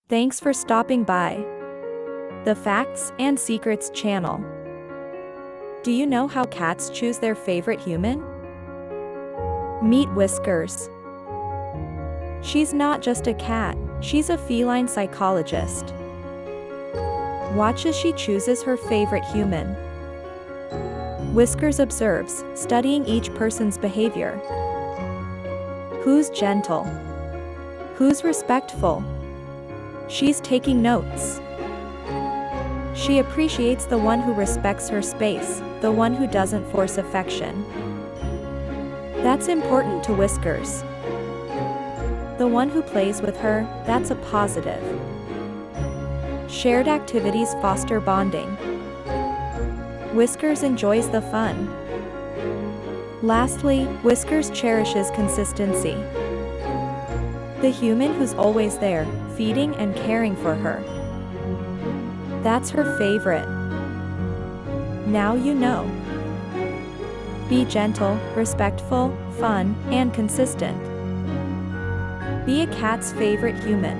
Thanks for stopping by the Facts and Secrets channel. Do you know how cats choose their favorite human? Meet Whiskers. She's not just a cat, she's a feline psychologist. Watch as she chooses her favorite human. Whiskers observes, studying each person's behavior. Who's gentle? Who's respectful? She's taking notes. She appreciates the one who respects her space, the one who doesn't force affection. That's important to Whiskers. The one who plays with her, that's a positive. Shared activities foster bonding. Whiskers enjoys the fun. Lastly, Whiskers cherishes consistency. The human who's always there, feeding and caring for her. That's her favorite. Now you know. Be gentle, respectful, fun, and consistent. Be a cat's favorite human.